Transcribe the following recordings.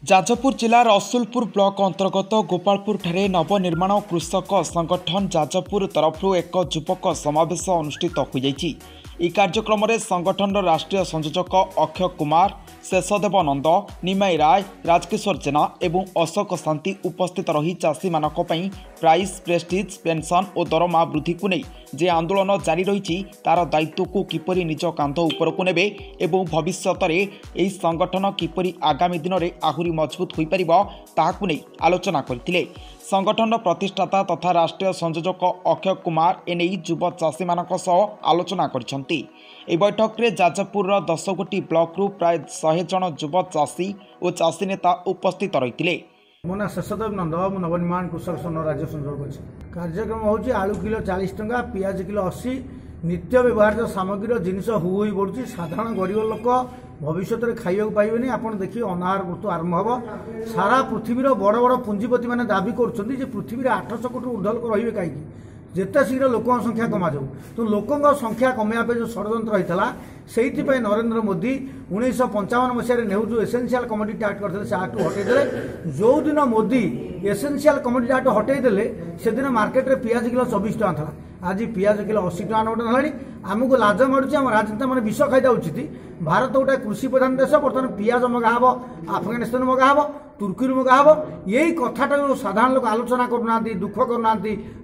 जाजपुर जिला रसुलपुर ब्लॉक अंतर्गत गोपालपुर ठारे नवनिर्माण कृषक संगठन जाजपुर तरफ एक युवक समावेश अनुष्ठित हो जाइछि। ई कार्यक्रम में संगठन राष्ट्रीय संयोजक अक्षय कुमार, शेषदेव नंद, निमाई राय, राजकिशोर जेना एवं अशोक शांति उपस्थित रही चाषी मानक पई प्राइस, प्रेस्टिज, पेंशन और दरमा वृद्धि को नहीं जे आंदोलन जारी रही तार दायित्व को किपरि निज कांध उपर को नेबे एवं भविष्यत में यह संगठन किपरि आगामी दिन में आहुरी मजबूत हो पारिबो ताहाकु नहीं आलोचना करथिले। संगठन प्रतिष्ठाता तथा राष्ट्रीय संयोजक अक्षय कुमार एने युव चाषी मानक सह आलोचना करछंती। ए बैठक में जाजपुर 10 गोटी ब्लॉक रु प्राय 100 जन युव चाषी और चाषी नेता उपस्थित रही। मो ना शेषदेव नंद, नवनिर्माण कृषक संघ राज्य संयोजक। कार्यक्रम हूँ आलू किलो 40 टंका, पियाज किलो 80, नित्य व्यवहार्य सामग्री जिनस हुई बढ़ुची। साधारण गरीब लोक भविष्य में खाइबा पाइबेनी। आपड़ देखिए अनाहार ऋतु आरंभ हम। सारा पृथ्वीर बड़ बड़ पुंजीपति मैंने दाबी कर पृथ्वी 800 कोटी ऊर्ध्व लोक रे कहीं जिते शीघ्र लोक संख्या कमा जाऊ। तो लोकों संख्या कमाइबा जो षड्यंत्र होता से नरेंद्र मोदी 1955 मसीह नेहरू जो एसेंशियल कमोडिटी एक्ट करते से एक्ट हटेदे। जो दिन मोदी एसेंशियल कमोडिटी एक्ट हटेदे से दिन मार्केट रे पियाज किलो 24 टका था। आज पियाज किलो 80 टका नोट है। आमको लाज मारूँ आम राजनेता मैंने विष खाई उचित। भारत गोटे कृषि प्रधान देश, बर्तमान पियाज मगा हम, आफगानिस्तान मगा हम, तुर्की मगा हम। यही कथाटा साधारण लोक आलोचना करना, दुख करना,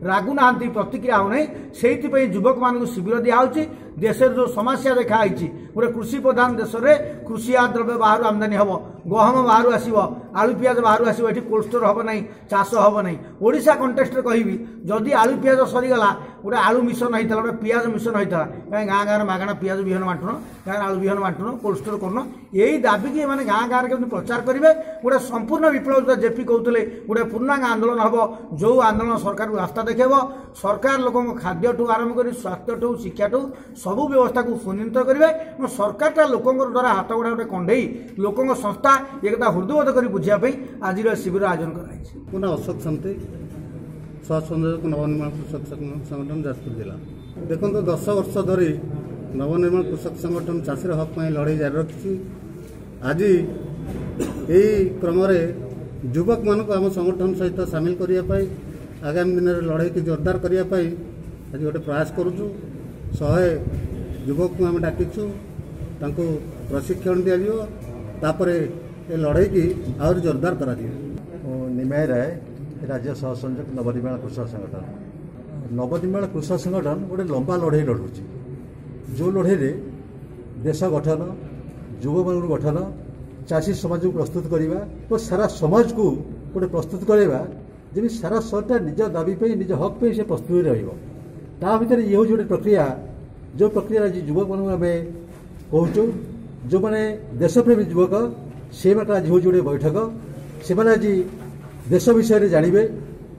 रागुना, प्रतिक्रिया होना। से युवक मान शिविर दिखाई। देश जो समस्या देखाई गोटे कृषि प्रधान देश में कृषि द्रव्य बाहर आमदानी हम, गहम बाहर आसो, आलू पियाज बाहर आसो, ये कोल्ड स्टोर हम ना, चाष हम ना। ओडिशा कंटेस्ट कहबी जदि आलू पियाज सरीगला गोटे आलू मिशन होता, गोटे पियाज मिशन होता, कहीं गाँ गाँव मागणा पियाज विहन बांटन, गाँव आलू विहन बांटन, कोल्ड स्टोर करन। यही दाबी कि मैंने गाँ गाँव में प्रचार करेंगे। गोटे संपूर्ण विप्लव जेपी कहते गोटे पूर्णांग आंदोलन हम, जो आंदोलन सरकार को रास्ता देखेब। सरकार लोक खाद्य ठू आरंभ कर स्वास्थ्य ठू शिक्षा ठू सबू व्यवस्था को सुनिश्चित करेंगे। सरकार लोकों द्वारा हाथ गोड़ा गोटे कंडे लोकों संस्था एक हृदयबोध कर बुझापी आज शिविर आयोजन कर। अशोक शांति, सह संयोजक नवनिर्माण कृषक संगठन जाजपुर जिला। देखो 10 वर्ष धरी नवनिर्माण कृषक संगठन चाषी हक में लड़ाई जारी रखी। आज यही क्रम युवक मानक आम संगठन सहित सामिल करने आगामी दिन में लड़ाई की जोरदार करने आज गोटे प्रयास करुचु। 100 युवक को आम डाकिचु, प्रशिक्षण दिपर ये लड़ाई की आहरी जोरदार कर। निमाई राय, राज्य सह संयोजक नवनिर्माण कृषक संगठन। नवनिर्माण कृषक संगठन गोटे लंबा लड़ाई लड़ुची। जो लड़ाई देश गठन, युव मान गठन, चाषी समाज को प्रस्तुत करवा और सारा समाज को गोटे प्रस्तुत करवा जमी सारा सरकार निज दाबी पे निज हक पे से प्रस्तुत रहा भर ये हूँ गोटे प्रक्रिया। जो प्रक्रिया आज युवक मान आम कहूँ जो मैंने देशप्रेमी युवक से आज हूँ गोटे बैठक। से आज देश विषय जानवे,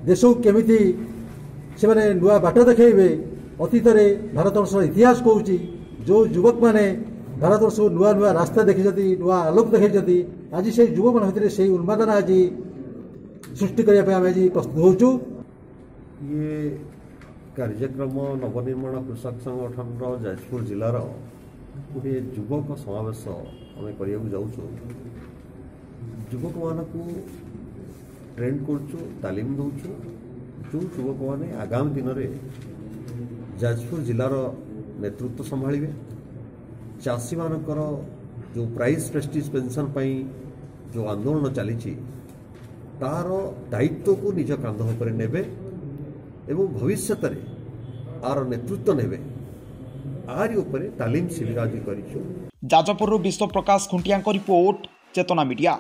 देश को केमी से नुआ बाट देखेबे। अतीत भारत वर्ष इतिहास कहूँ जो युवक मैंने भारत वर्ष को नुआ नुआ रास्ता देखी, नुआ आलोक देखी। आज से युवक मान भर से उन्मादना आज सृष्टि करने आम आज प्रस्तुत हो। ये कार्यक्रम नवनिर्माण कृषक संगठन जाजपुर जिलार गोटे युवक समावेश आम करने जाऊँ। युवक मान ट्रेंड करुचु, तालीम दौचु। जो युवक मैंने आगामी दिन में जाजपुर जिलार नेतृत्व संभाळे, चाषी मानकर जो प्राइस, प्रेस्टिज, पेंशन पाई जो आंदोलन चली तार दायित्व को निज कांध पर नेबे एवं भविष्य आर नेतृत्व नेबे आरी उपरे तालीम शिविर आज करिछु। जाजपुर विश्व प्रकाश खुंटिया रिपोर्ट, चेतना मीडिया।